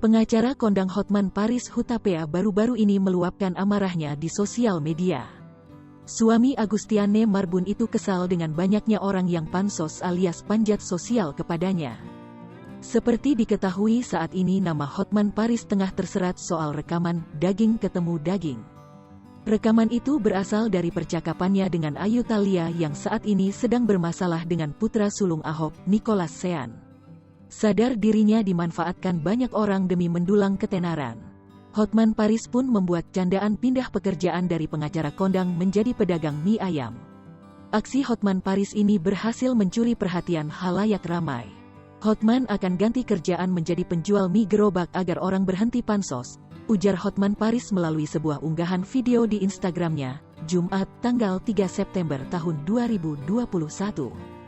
Pengacara kondang Hotman Paris Hutapea baru-baru ini meluapkan amarahnya di sosial media. Suami Agustiane Marbun itu kesal dengan banyaknya orang yang pansos alias panjat sosial kepadanya. Seperti diketahui saat ini nama Hotman Paris tengah terserat soal rekaman "Daging Ketemu Daging". Rekaman itu berasal dari percakapannya dengan Ayu Thalia yang saat ini sedang bermasalah dengan putra sulung Ahok, Nicholas Sean. Sadar dirinya dimanfaatkan banyak orang demi mendulang ketenaran, Hotman Paris pun membuat candaan pindah pekerjaan dari pengacara kondang menjadi pedagang mie ayam. Aksi Hotman Paris ini berhasil mencuri perhatian halayak ramai. Hotman akan ganti kerjaan menjadi penjual mie gerobak agar orang berhenti pansos, ujar Hotman Paris melalui sebuah unggahan video di Instagramnya, Jumat, tanggal 3 September tahun 2021.